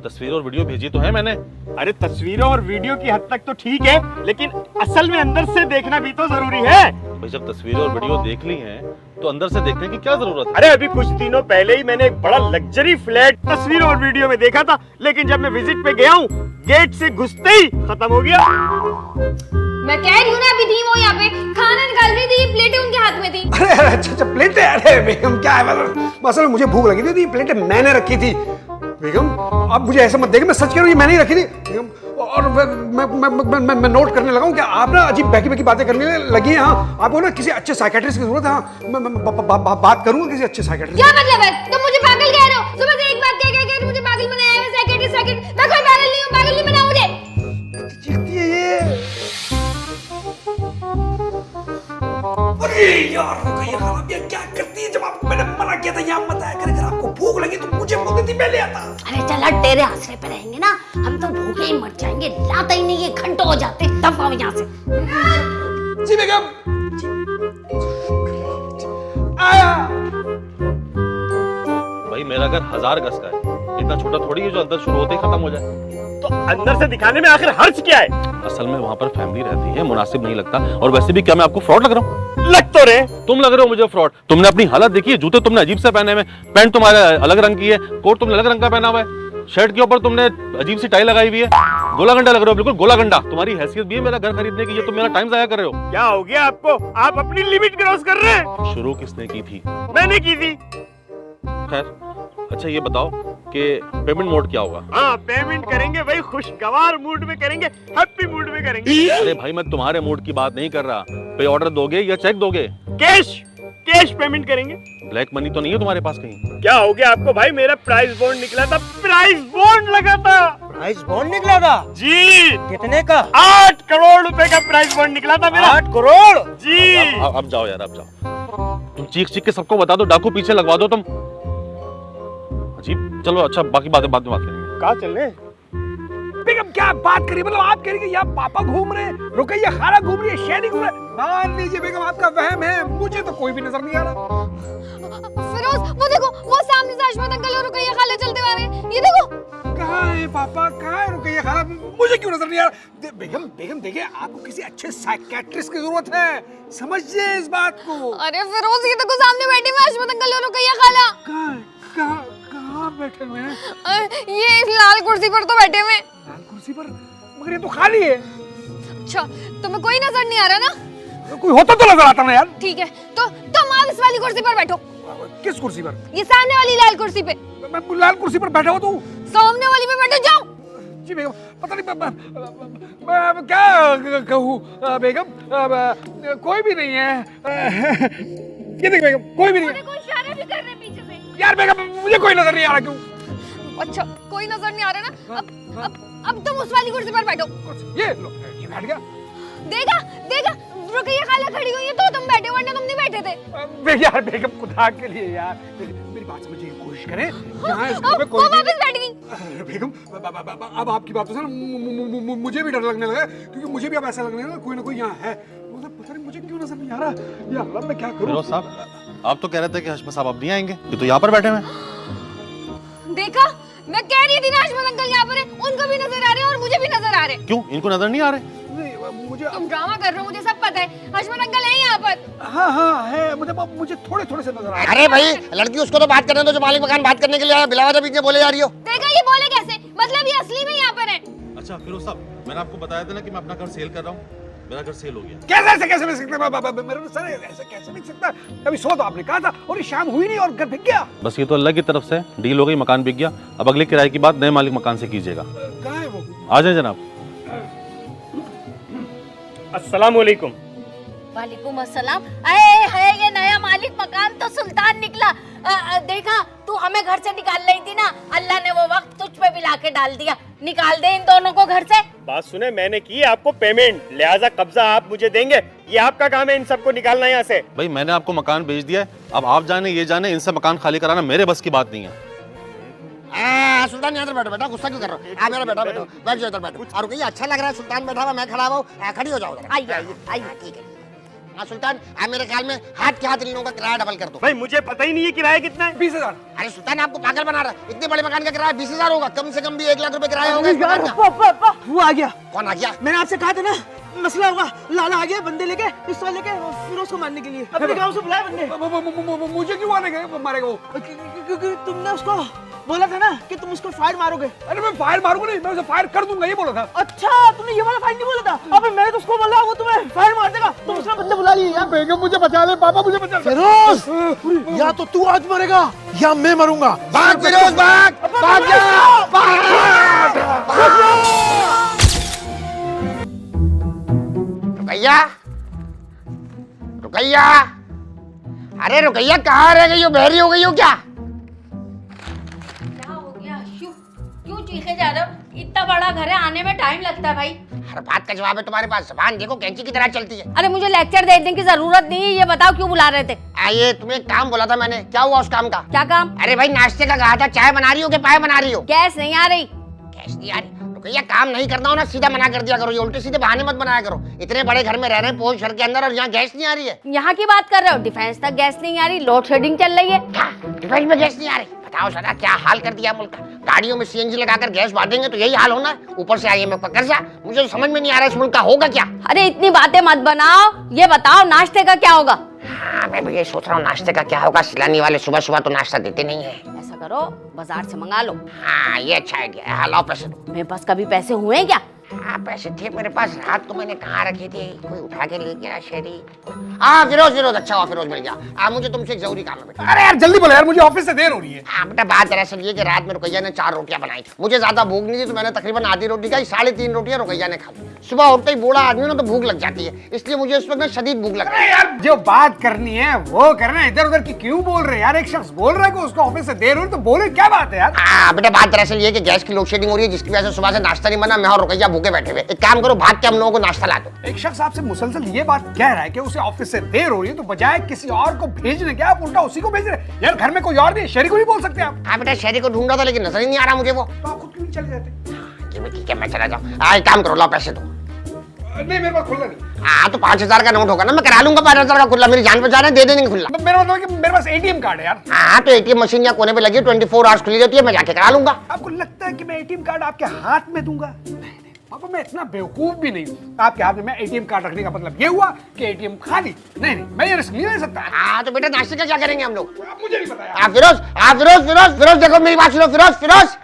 तस्वीर और वीडियो भेजी तो है मैंने। अरे तस्वीरों और वीडियो की हद तक तो ठीक है, लेकिन असल में अंदर से देखना भी तो जरूरी है। भाई जब तस्वीरें और वीडियो देख ली हैं तो अंदर से देखने की क्या जरूरत है? अरे अभी कुछ दिनों पहले ही मैंने एक बड़ा लग्जरी फ्लैट तस्वीरों और वीडियो में देखा था, लेकिन जब मैं विजिट पे गया हूँ, गेट से घुसते ही खत्म हो गया। मैं कह रही हूँ ना, अभी थी वो यहाँ पे खाना निकाल रही थी, ये प्लेटें उनके हाथ में थी। अरे अच्छा प्लेटें? अरे बेगम क्या है, मतलब मुझे भूख लगी थी, ये प्लेटें मैंने रखी थी। बेगम आप मुझे ऐसा मत देखिए, मैं सच कह रहा हूँ, ये मैंने ही रखी थी बेगम। और मैं नोट करने लगा हूँ कि आप ना अजीब बहकी बातें करने लगी हैं। हाँ, आपको ना किसी अच्छे साइकेट्रिस्ट की जरूरत है। हाँ, मैं बात करूँगा किसी अच्छे साइकेट्रिस्ट। क्या मतलब है? तुम मुझे पागल कह रहे हो? सुबह से एक बात कह मुझे पागल बनाया है। साइकेट्रिस्ट मैं कोई पागल नहीं हूँ, पागल नहीं बना मुझे। अरे यार रुकैया खाला, ये क्या करती है? जब आपको मैंने मना किया था यहाँ मत आया करे, अगर आपको भूख लगी तो मुझे बोलती थी, मैं ले आता। अरे चल हट, तेरे आसरे पे रहेंगे ना, हम तो भूखे ही मर जाएंगे। लाता ही नहीं, ये घंटों हो जाते। तब आओ यहाँ से। जी बेगम, आया। भाई मेरा घर 1000 गज का है, इतना छोटा थोड़ी है जो अंदर शुरू होते ही खत्म हो जाए। तो अंदर से दिखाने में आखिर हर्ज क्या है? असल में वहाँ पर फैमिली रहती है, मुनासिब नहीं लगता। और वैसे भी क्या मैं आपको फ्रॉड लग रहा हूँ? लग तो रहे। तुम लग रहे हो मुझे फ्रॉड। तुमने अपनी हालत देखी है, जूते तुमने अजीब से पहने हुए, पैंट तुम्हारे अलग रंग की है, कोट तुमने अलग रंग का पहना हुआ है, शर्ट के ऊपर तुमने अजीब सी टाई लगाई हुई है, गोला गंडा लग रहे हो, बिल्कुल गोला गंडा। तुम्हारी हैसियत भी है मेरा घर खरीदने की, ये तुम मेरा टाइम जाया कर रहे हो। क्या हो गया आपको? आप अपनी लिमिट क्रॉस कर रहे हैं। शुरू किसने की थी? मैंने की थी। खैर अच्छा ये बताओ कि पेमेंट मोड क्या होगा? हाँ, पेमेंट करेंगे भाई, खुशगवार मूड में करेंगे, हैप्पी मूड में करेंगे। अरे भाई मैं तुम्हारे मूड की बात नहीं कर रहा। पे ऑर्डर दोगे या चेक दोगे? कैश पेमेंट करेंगे। ब्लैक मनी तो नहीं है तुम्हारे पास कहीं? क्या हो गया आपको भाई? मेरा प्राइस बॉन्ड निकला था, प्राइस बॉन्ड लगा था। प्राइस बॉन्ड निकला था? जी। कितने का? 8 करोड़ रुपए का प्राइस बॉन्ड निकला था मेरा। 8 करोड़? जी। अब जाओ यार, अब जाओ। तुम चीख के सबको बता दो, डाकू पीछे लगवा दो तुम। अजीब। चलो अच्छा, बाकी बातें बाद में बात करेंगे। कहाँ चल रहे? बेगम क्या बात करी? मतलब आप कह रही कि यहाँ पापा घूम रहे हैं, रुकैया खाला घूम रही है, शेरी घूम रहा है। मान लीजिए बेगम आपका वहम है, मुझे तो कोई भी नजर नहीं आ रहा। फिरोज वो देखो, वो सामने से अशमत अंकल और रुकैया खाला चलते आ रहे हैं। ये देखो। कहाँ है पापा, कहाँ है रुकैया खाला? मुझे क्यों नजर नहीं आ रहा? बेगम देखिए, आपको किसी अच्छे साइकियाट्रिस्ट की जरूरत है, समझिए इस बात को। अरे फिरोज, ये देखो सामने बैठे हुए अशमत अंकल और रुकैया खाला। कहाँ कहाँ बैठे हुए हैं? ये इस लाल कुर्सी पर तो बैठे हुए हैं। लाल कुर्सी पर, मगर ये तो खाली है। अच्छा, तुम्हें कोई नजर नहीं आ रहा ना? कोई होता तो नजर आता ना यार। ठीक है, तो तुम आप इस वाली कुर्सी पर बैठो। किस कुर्सी पर? ये सामने वाली लाल कुर्सी पे। मैं लाल कुर्सी पर बैठा हूँ तो सामने वाली पे बैठो, जाओ। जी बेगम, पता नहीं मैं क्या कहूँ बेगम, कोई भी नहीं है। ये देख बेगम, कोई भी नहीं है। कोई इशारे भी कर रहे हैं पीछे से। यार बेगम, मुझे कोई नजर नहीं आ रहा। क्यों? अच्छा, कोई नजर नहीं आ रहा ना? अब तुम उस वाली कुर्सी पर बैठो। ये लो, ये बैठ गया। देगा देगा, रुकैया खाला खड़ी हुई है तो तुम बैठे, वरना तुम नहीं बैठे थे। यार बेगम, खुदा के लिए यार मेरी बात समझने की कोशिश करें। यहाँ इस घर में वो कोई वापस बैठ गई। अरे बेगम, अब आपकी बातों से ना मुझे भी डर लगने लगा, क्योंकि मुझे भी अब ऐसा लगने लगा कोई ना कोई यहाँ है, मगर पता नहीं मुझे क्यों नजर नहीं आ रहा। या अल्लाह, मैं क्या करूँ? फिरोज साहब, आप तो कह रहे थे कि हशमत साहब अब नहीं आएंगे, ये तो यहाँ पर बैठे हुए हैं। देखा, मैं कह रही थी ना हशमत अंकल यहाँ पर है, उनको भी नजर आ रहे हैं और मुझे भी नजर आ रहे हैं। क्यों, इनको नजर नहीं आ रहे? नहीं, मुझे तुम ड्रामा कर रहे हो, मुझे सब पता है। हशमत अंकल है यहाँ पर। हाँ है, मुझे थोड़े थोड़े से नजर आ रहे हैं। अरे भाई, लड़की उसको तो बात करने दो जो मालिक मकान बात करने के लिए आया, बिला वजह बीच में बोले जा रही हो। देखा, ये बोले कैसे? मतलब ये असली में यहाँ पर है। अच्छा फिरोज साहब, मैंने आपको बताया था ना कि मैं अपना घर सेल कर रहा हूँ, मेरा घर सेल हो गया। कैसे बिक सकता? मेरे सर ऐसे कैसे बिक सकता? अभी सो तो आपने कहा था और ये शाम हुई नहीं और घर बिक गया। बस ये तो अल्लाह की तरफ से डील हो गई, मकान बिक गया। अब अगले किराए की बात नए मालिक मकान से कीजिएगा। कहाँ है वो? आ जाए जनाब। अस्सलाम वालेकुम। वालेकुम अस्सलाम। अरे है ये नया मालिक मकान तो सुल्तान निकला। देखा, तू हमें घर से निकाल रही थी ना, अल्लाह ने वो वक्त तुझ पे भी लाके डाल दिया। निकाल दे इन दोनों को घर से। बात सुने, मैंने की है आपको पेमेंट, लिहाजा कब्जा आप मुझे देंगे। ये आपका काम है इन सबको निकालना यहाँ से। भाई मैंने आपको मकान बेच दिया है, अब आप जाने ये जाने, इनसे मकान खाली कराना मेरे बस की बात नहीं है। सुल्तान यहाँ बैठो, बेटा गुस्सा क्यों कर रहे हो? मेरा बेटा बैठो, बैठ जाओ इधर बैठो। और कहिए अच्छा लग रहा है, सुल्तान बैठा हुआ मैं खड़ा हुआ, खड़ी हो जाओ। आइए आइए। ठीक है। हाँ सुल्तान, आप मेरे ख्याल में हाथ के हाथ इन लोगों का किराया डबल कर दो। भाई मुझे पता ही नहीं है किराया कितना है। 20,000। अरे सुल्तान, आपको पागल बना रहा है? इतने बड़े मकान का किराया 20,000 होगा, कम से कम भी 1 लाख रुपए किराया होगा इस मकान का। वो आ गया। कौन आ गया? मैंने आपसे कहा था ना, मसला होगा। लाला आ गया बंदे लेके, पिस्तौल लेके, फिरोज को मारने के लिए। अपने गांव से बुलाए बंदे। मुझे क्यों मारेगा वो? क्योंकि तुमने उसको बोला था ना कि तुम उसको फायर मारोगे। अरे मैं फायर मारूंगा नहीं, मैं उसे फायर कर दूंगा, ये बोला था। अच्छा, तुमने ये वाला फायर नहीं बोला था? अबे मैंने तो उसको बोला वो तुम्हें फायर मार देगा। तुम उसने बंदे बुला लिए यार। बेगम मुझे बचा ले, पापा मुझे बचा ले। फिरोज, या तो तू आज मरेगा या मैं मरूंगा। भाग फिरोज, भाग भाग जा, रुकैया, रुकैया, अरे रुकैया कहाँ रह गई हो? बहरी हो गई हो क्या? क्या हो गया? क्यों चीखे जा रहे हो? इतना बड़ा घर है, आने में टाइम लगता है भाई। हर बात का जवाब है तुम्हारे पास, जबान देखो कैंची की तरह चलती है। अरे मुझे लेक्चर देने की जरूरत नहीं है, ये बताओ क्यों बुला रहे थे? आइए, तुम्हें एक काम बोला था मैंने, क्या हुआ उस काम का? क्या काम? अरे भाई नाश्ते का कहा था, चाय बना रही हो कि पाए बना रही हो? गैस नहीं आ रही। कैसे नहीं आ रही? रुकैया, काम नहीं करना हो ना सीधा मना कर दिया करो, ये उल्टे सीधे बहाने मत बनाया करो। इतने बड़े घर में रह रहे हैं, पोष घर के अंदर, और यहाँ गैस नहीं आ रही है। यहाँ की बात कर रहे हो? डिफेंस तक गैस नहीं आ रही, लोड शेडिंग चल रही है। डिफेंस में गैस नहीं आ रही? बताओ सदा, क्या हाल कर दिया मुल्क का। गाड़ियों में सीएनजी लगाकर गैस बांटेंगे तो यही हाल होना। ऊपर से IMF का कर्जा, मुझे तो समझ में नहीं आ रहा इस मुल्क का होगा क्या। अरे इतनी बातें मत बनाओ, ये बताओ नाश्ते का क्या होगा? हाँ, मैं भी ये सोच रहा हूँ नाश्ते का क्या होगा। सिलानी वाले सुबह सुबह तो नाश्ता देते नहीं है। ऐसा करो, बाजार से मंगा लो। हाँ, ये अच्छा आइडिया है। हाँ, लाओ पैसे दो। मेरे पास कभी पैसे हुए हैं क्या? हाँ, पैसे थे मेरे पास, रात को मैंने कहाँ रखे थे, कोई उठा के ले गया शेरी। हाँ फिरोज, अच्छा हुआ फिरोज मिल गया। मुझे तुमसे एक जरूरी काम है बेटा। अरे यार जल्दी बोलो यार, मुझे ऑफिस से देर हो रही है। हाँ बेटा, बात दरअसल ये कि रात में रुकैया ने 4 रोटियां बनाई थी। मुझे ज्यादा भूख नहीं थी तो मैंने तकरीबन आधी रोटी खाई, 3.5 रोटियां रुकैया ने खा ली। सुबह उठते ही बूढ़ा आदमी ना तो भूख लग जाती है, इसलिए मुझे इस वक्त शदीद भूख लग रही अरे है। यार जो बात करनी है वो करना, इधर उधर की क्यों बोल रहे हैं यार? एक शख्स बोल रहा है कि उसको ऑफिस से देर हो रही, तो बोले क्या बात है यार? हाँ बेटा, बात दरअसल ये कि गैस की लोड शेडिंग हो रही है, जिसकी वजह से सुबह से नाश्ता नहीं बना। मैं और रुकैया भूखे बैठे हुए। एक काम करो, भाग के हम लोगों को नाश्ता ला दो। एक शख्स आपसे मुसलसल ये बात कह रहा है कि उसे ऑफिस से देर हो रही है, तो बजाय किसी और को भेजने के आप उल्टा उसी को भेज रहे हैं। यार घर में कोई और नहीं, शहरी को नहीं बोल सकते आप? हाँ बेटा, शहरी को ढूंढा था लेकिन नजर ही नहीं आ रहा मुझे वो। तो आप खुद क्यों नहीं चले जाते? ठीक है, मैं चला जाऊँ। एक काम करो, लाओ पैसे दो। नहीं मेरे पास खुला नहीं। हाँ तो 5,000 का नोट होगा ना, मैं करा लूंगा 5,000 का खुला। मेरी जान बचा रहे, दे देंगे खुला। मेरा मतलब है कि मेरे पास ATM कार्ड है यार। हाँ तो ATM मशीन या कोने पे लगी है, 24 आवर्स खुली रहती है, मैं जाके करा लूंगा। आपको लगता है कि मैं ATM कार्ड आपके हाथ में दूंगा? पापा मैं इतना बेवकूफ भी नहीं हूँ। आपके हाथ में मैं एटीएम कार्ड रखने का मतलब ये हुआ कि एटीएम खाली। नहीं नहीं, मैं ये रिस्क नहीं ले सकता। हाँ तो बेटा नाश्ते का क्या करेंगे हम लोग? मुझे नहीं पता यार। आप फिरोज देखो मेरी बात सुनो, फिरोज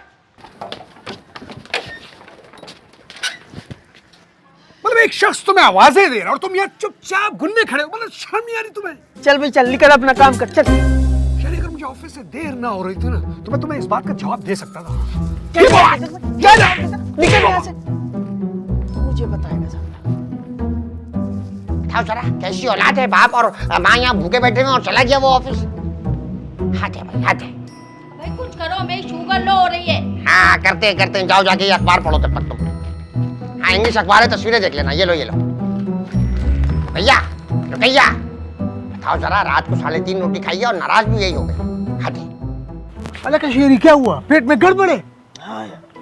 मतलब एक शख्स तुम्हें आवाजें दे रहा है और तुम यहाँ चुपचाप घुनने खड़े हो, मतलब शर्म नहीं आ रही तुम्हें? चल भाई चल, निकल अपना काम कर, चल। यार अगर मुझे ऑफिस से देर ना हो रही थी ना तो मैं तुम्हें इस बात का जवाब दे सकता था। निकल यहाँ से, मुझे बताएगा सब। बताओ जरा कैसी औलाद है, बाप और माँ यहाँ भूखे बैठे हैं और चला गया वो ऑफिस। हाथ है भाई, हाथ है। भाई कुछ करो, मेरी शुगर लो हो रही है। हाँ करते हैं, जाओ जाके ये अखबार पढ़ो तब तक तुम। हाँ इंग्लिश अखबार है, तस्वीरें देख लेना। ये लो भैया बताओ जरा, रात को 3.5 रोटी खाई है और नाराज भी यही हो गए। हाँ जी। अल्लाह का शेरी क्या हुआ? पेट में गड़बड़ है?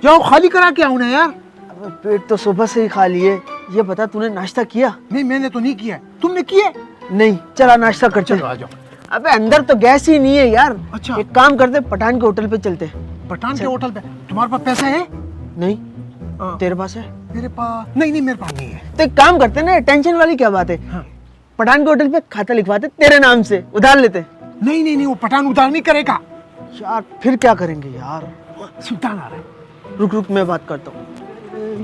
जाओ खाली करा के आओ ना यार। अबे पेट तो सुबह से ही खाली है। ये बता तूने नाश्ता किया? नहीं मैंने तो नहीं किया, तुमने किया? नहीं, चला नाश्ता कर, चल। आ जाओ। अबे अंदर तो गैस ही नहीं है यार। अच्छा। एक काम करते, पठान के होटल पे चलते। पठान के होटल पे? तुम्हारे पास पैसा है? नहीं, तेरे पास है? मेरे पास नहीं, मेरे पास नहीं है। तो एक काम करते ना, टेंशन वाली क्या बात है। हाँ। पठान के होटल पे खाता लिखवाते तेरे नाम से, उधार लेते। नहीं, वो पठान उधार नहीं करेगा यार फिर क्या करेंगे यार? सुल्तान आ रहा है। रुक मैं बात करता हूँ।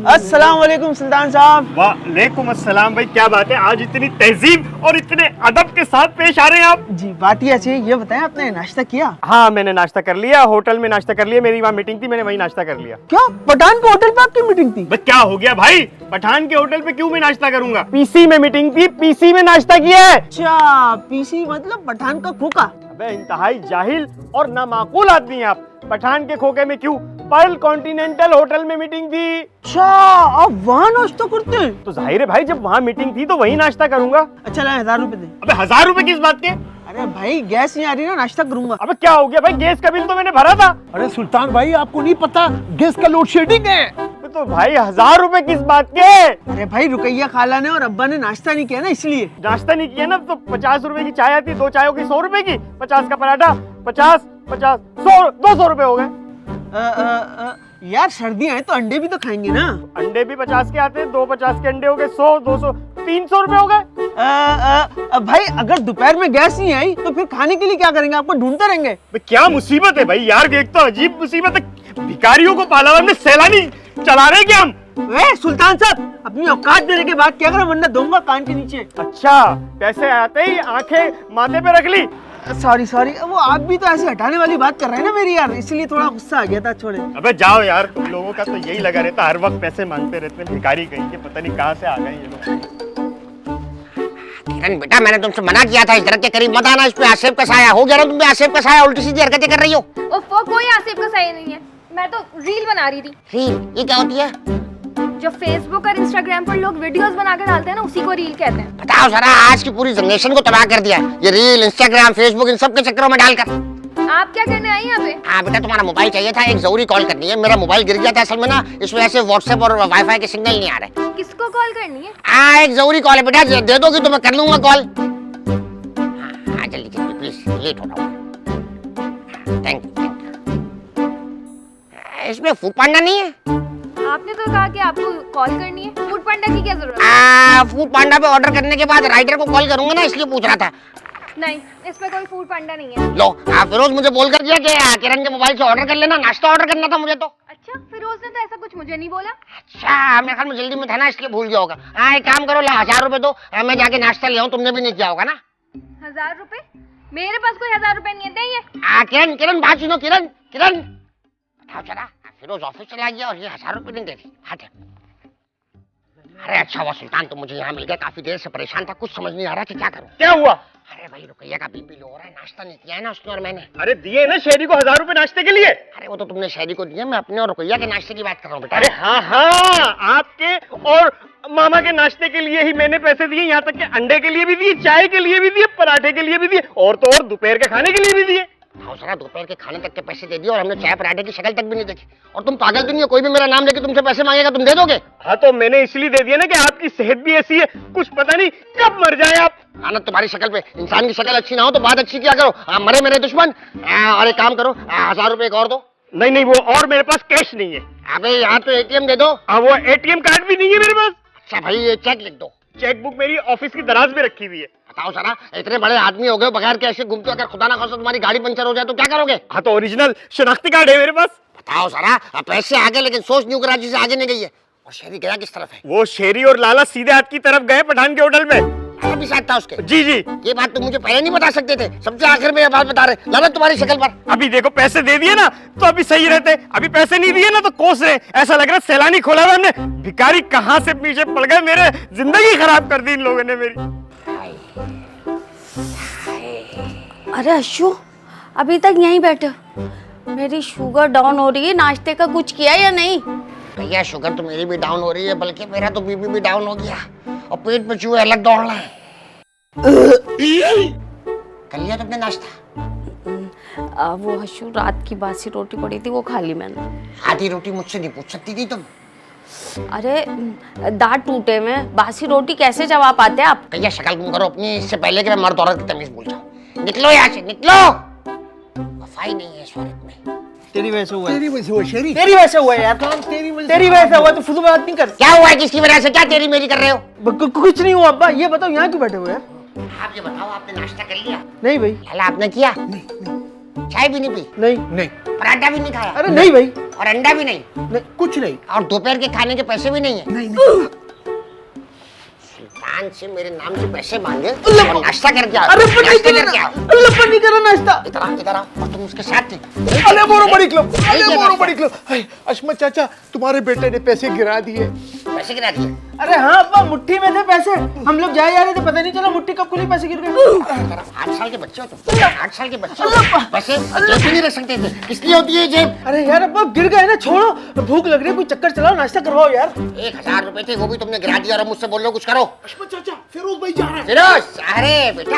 अस्सलाम वालेकुम सुल्तान साहब। वालेकुम अस्सलाम। भाई क्या बात है, आज इतनी तहजीब और इतने अदब के साथ पेश आ रहे हैं आप? जी बात ही अच्छी है। ये बताएं आपने नाश्ता किया? हाँ मैंने नाश्ता कर लिया, होटल में नाश्ता कर लिया। मेरी वहाँ मीटिंग थी, मैंने वहीं नाश्ता कर लिया। क्या पठान के होटल पे आपकी मीटिंग थी? बस क्या हो गया भाई, पठान के होटल पे क्यों मैं नाश्ता करूंगा? पीसी में मीटिंग थी, पीसी में नाश्ता किया है। अच्छा, पीसी मतलब पठान का खोखा। अबे इंतहाई जाहिल और नामाकूल आदमी है आप। पठान के खोखे में क्यों? पर्ल कॉन्टिनेंटल होटल में मीटिंग थी। अच्छा, आप वहाँ नाश्ता करते हैं? तो जाहिर है भाई, जब वहाँ मीटिंग थी तो वहीं नाश्ता करूंगा। अच्छा लाए 1000 रुपए दे। अबे 1000 रुपए किस बात के? अरे भाई गैस नहीं आ रही ना, नाश्ता करूंगा। अबे क्या हो गया भाई, गैस का बिल तो मैंने भरा था। अरे सुल्तान भाई आपको नहीं पता, गैस का लोड शेडिंग है। तो भाई 1000 रुपए किस बात के? अरे भाई रुकैया खाला ने और अब्बा ने नाश्ता नहीं किया ना, इसलिए। नाश्ता नहीं किया ना तो 50 रुपए की चाय आती, 2 चायों की 100 रुपए की, 50 का पराठा, 50 100 200 रुपए हो गए। यार सर्दियां हैं तो अंडे भी तो खाएंगे ना। अंडे भी 50 के आते हैं, 2 50 के अंडे हो गए, 100 200 300 रुपए हो गए। भाई अगर दोपहर में गैस नहीं आई तो फिर खाने के लिए क्या करेंगे? आपको ढूंढते रहेंगे। क्या मुसीबत है भाई यार, एक तो अजीब मुसीबत है। भिखारियों को पालावा में सैलानी चला रहे क्या हम? सुल्तान साहब अपनी औकात देने के बाद क्या करें, वरना दूंगा कान के नीचे। अच्छा, पैसे आते ही आंखें माथे पे रख ली। सॉरी वो आप भी तो ऐसे हटाने वाली बात कर रहे हैं ना मेरी यार, इसलिए थोड़ा गुस्सा आ गया था। छोड़े। अबे जाओ यार, तुम लोगों का तो यही लगा रहता, हर वक्त पैसे मांगते रहते हैं। भिखारी कहीं के, पता नहीं कहाँ से आ गए ये लोग। किरण बेटा मैंने तुमसे मना किया था इस तरह के करीब मत आना, इस पे आसेब का साया हो गया ना, तुम पे आसेब का साया, उल्टी सीधी हरकतें कर रही हो। ओफो, कोई आसिफ का सही नहीं है, मैं तो रील बना रही थी। रील? ये क्या होती है? जो फेसबुक और इंस्टाग्राम पर लोग वीडियोस बनाकर डालते हैं ना, उसी को रील कहते हैं। बताओ जरा, आज की पूरी जनरेशन को तबाह कर दिया ये रील, इंस्टाग्राम, फेसबुक, इन सब के चक्करों में डालकर। आप क्या करने आई यहाँ पे? हाँ बेटा तुम्हारा मोबाइल चाहिए था, एक जरूरी कॉल करनी है। मेरा मोबाइल गिर गया था असल में ना, इस वजह से व्हाट्सएप और वाईफाई के सिग्नल नहीं आ रहे। किसको कॉल करनी है? हाँ एक जरूरी कॉल है बेटा, दे दोगी तो मैं कर लूंगा कॉल। हाँ जल्दी प्लीज, लेट हो रहा हूँ। Thank you. इसमें फूड पांडा नहीं है? आपने तो कहा कि आपको कॉल करनी है, फूड पांडा की क्या जरूरत है? फूड पांडा पे ऑर्डर करने के बाद राइडर को कॉल करूंगा ना, इसलिए पूछ रहा था। नहीं, इस पे कोई फूड पांडा नहीं है। लो फिरोज मुझे बोल कर दिया कि किरण के मोबाइल से ऑर्डर कर लेना, नाश्ता ऑर्डर करना था मुझे तो। अच्छा, फिरोज ने तो ऐसा कुछ मुझे नहीं बोला। अच्छा, मेरे ख्याल में जल्दी में था ना, इसलिए भूल गया होगा। हाँ एक काम करो, ला 1000 रुपए दो, मैं जाके नाश्ता ले आऊं, तुमने भी नहीं किया होगा ना। 1000 रुपए? मेरे पास कोई 1000 रुपए नहीं है, देंगे। किरण बात सुनो, किरण बताओ जरा, फिरोज ऑफिस चला गया और ये 1000 रुपए नहीं दे रही। अरे अच्छा हुआ सुल्तान तुम मुझे यहाँ मिल गए, काफी देर से परेशान था, कुछ समझ नहीं आ रहा कि क्या करूं। क्या हुआ? अरे भाई रुपया का बीपी लो हो रहा है, नाश्ता नहीं किया है ना उसने और मैंने। अरे दिए ना शेरी को 1000 रुपए नाश्ते के लिए। अरे वो तो तुमने शहरी को दिया, मैं अपने और रुपया के नाश्ते की बात कर रहा हूँ बेटा। अरे हाँ, आपके और मामा के नाश्ते के लिए ही मैंने पैसे दिए, यहाँ तक कि अंडे के लिए भी दिए, चाय के लिए भी दिए, पराठे के लिए भी दिए, और तो और दोपहर के खाने के लिए भी दिए। हाँ सारा दोपहर के खाने तक के पैसे दे दिए और हमने चाय पराठे की शक्ल तक भी नहीं देखी। और तुम पागल भी नहीं हो, कोई भी मेरा नाम लेके तुमसे पैसे मांगेगा तुम दे दोगे? हाँ तो मैंने इसलिए दे दिया ना कि आपकी सेहत भी ऐसी है, कुछ पता नहीं कब मर जाए आप। आना तुम्हारी शक्ल पे, इंसान की शक्ल अच्छी ना हो तो बात अच्छी क्या करो। मरे मेरे दुश्मन। और एक काम करो, 1000 रुपए एक और दो। नहीं वो और मेरे पास कैश नहीं है। अबे यहाँ तो एटीएम दे दो। अब वो एटीएम कार्ड भी नहीं है मेरे पास। अच्छा भाई ये चेक लिख दो। चेकबुक मेरी ऑफिस की दराज में रखी हुई है। बताओ सारा, इतने बड़े आदमी हो गए बगैर के ऐसे घूमते हो, अगर खुदा ना खास्ता तुम्हारी गाड़ी पंचर हो जाए तो क्या करोगे? हाँ तो ओरिजिनल शनाख्ती कार्ड है मेरे पास। बताओ सारा, अब पैसे आगे लेकिन सोच न्यू कराची से आगे नहीं गई है। और शेरी गया किस तरफ है? वो शेरी और लाला सीधे हाथ की तरफ गए पठान के होटल में। लाला भी साथ था उसके? जी जी। ये बात तो मुझे पहले नहीं बता सकते थे, सबसे आखिर में ये बात बता रहे। लाला तुम्हारी शक्ल पर अभी देखो पैसे दे दिए ना तो अभी सही रहते, अभी पैसे नहीं दिए ना तो कोस रहे। ऐसा लग रहा है सैलानी खोला हुआ हमने। भिखारी कहाँ से पीछे पड़ गए, मेरे जिंदगी खराब कर दी इन लोगों ने मेरी। अरे अशु, अभी तक यहीं बैठे हो? मेरी शुगर डाउन हो रही है, नाश्ते का कुछ किया या नहीं? भैया शुगर तो मेरी भी डाउन हो रही है, बल्कि मेरा तो बीपी भी डाउन हो गया और पेट में चूहे अलग दौड़ रहे हैं। कर लिया तुमने नाश्ता? वो अशु, रात की बासी रोटी पड़ी थी, वो खा ली मैंने। आधी रोटी मुझसे नहीं पूछ सकती थी तुम? अरे दांत टूटे में बासी रोटी कैसे चबा पाते आप? भैया शक्ल गुम करो अपनी, इससे पहले कि मैं मर्द औरत की तमीज भूल जाऊं। निकलो यहाँ से, निकलो। वफाई नहीं है इस औरत में। तेरी वजह से हुआ है। तेरी वजह से हुआ शेरी। तेरी वजह से हुआ है यार। तेरी वजह तेरी वजह से हुआ, तो फुजूल बात नहीं कर। क्या हुआ है, किसकी वजह से? क्या तेरी मेरी कर रहे हो? कुछ नहीं हुआ अब्बा, ये बताओ यहाँ क्यों बैठे हुए यार? आप ये बताओ, आपने नाश्ता कर लिया? नहीं भाई। लाला आपने किया? चाय भी नहीं पी? नहीं नहीं, पराठा भी नहीं खाया? अरे नहीं भाई, और अंडा भी नहीं? नहीं कुछ नहीं। और दोपहर के खाने के पैसे भी नहीं है? नहीं। सुल्तान से मेरे नाम से पैसे मांगे और नाश्ता करके आओ। अरे नाश्ता करके आओ। अल्लाह नहीं करा नाश्ता। इधर आओ। और तुम उसके साथ थे? अरे बोरो बड़ी क्लब, अरे ये बोरो नाश्ता। बड़ी क्लब। अशमत चाचा, तुम्हारे बेटे ने पैसे गिरा दिए। पैसे गिरा दिए? अरे हाँ अब्बा, मुट्ठी में थे पैसे। हम लोग जाए जा रहे थे, पता नहीं चला मुट्ठी कब खुली, पैसे गिर गए। 8 साल के बच्चे हो तुम? 8 साल के बच्चे हो? पैसे जेब भी नहीं रख सकते थे, किसलिए होती है जेब? अरे यार अब्बा गिर गए ना, छोड़ो। भूख लग रही है, कोई चक्कर चलाओ, नाश्ता करवाओ यार। 1000 रुपए थे, वो भी तुमने गिरा दिया और अब मुझसे बोल रहे हो कुछ करो। अशमत चाचा, फिरोज भाई जा रहे हैं। फिरोज, अरे बेटा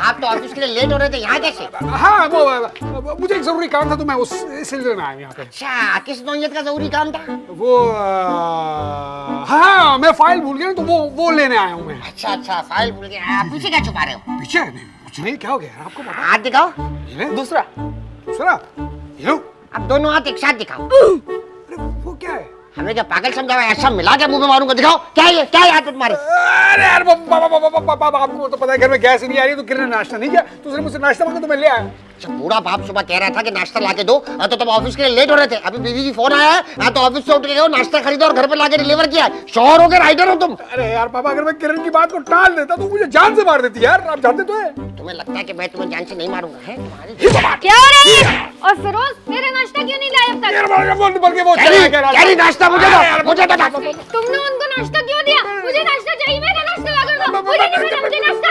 आप तो ऑफिस के लिए लेट हो रहे थे, यहाँ कैसे? हाँ वो मुझे एक जरूरी काम था तो मैं उस सिलसिले में आया यहाँ पे। अच्छा, किस नौयत का जरूरी काम था? वो हाँ मैं फाइल भूल गया ना, तो वो लेने आया हूँ मैं। अच्छा, फाइल भूल गए। आप पीछे क्या छुपा रहे हो? पीछे नहीं, कुछ नहीं, क्या हो गया आपको पता? हाथ दिखाओ। ये ले, दूसरा। दूसरा ये लो। अब दोनों हाथ एक साथ दिखाओ। अरे वो क्या है? हमें क्या पागल समझा हुआ है? ऐसा मिला के मुंह में मारूंगा। दिखाओ क्या है ये? क्या है हाथ में तुम्हारे? अरे यार बाबा आपको तो पता है घर में गैस नहीं आ रही, तो किरण ने नाश्ता नहीं किया, तो उसने मुझसे नाश्ता मांगा तो मैं ले आया। अच्छा, बूढ़ा बाप सुबह कह रहा था कि नाश्ता लाके दो, तो तुम ऑफिस के लिए लेट हो रहे थे। अभी बीवी की फोन आया है, तो ऑफिस से उठ के गए हो, नाश्ता खरीदो और घर पे लाके डिलीवर किया है। शौहर हो के राइडर हो तुम। अरे यार पापा, अगर मैं किरण की बात को टाल देता तो मुझे जान से मार देती यार, आप जानते तो है। तुम्हें लगता है कि मैं तुम्हें जान से नहीं मारूंगा? है तुम्हारी क्या हो रही है? और फिरोज, मेरा नाश्ता क्यों नहीं लाए अब तक? बल्कि वो क्या नाश्ता? मुझे दो, मुझे बता। तुमने उनको नाश्ता क्यों दिया? मुझे नाश्ता चाहिए, मेरा नाश्ता ला कर दो। मुझे नहीं, मुझे नाश्ता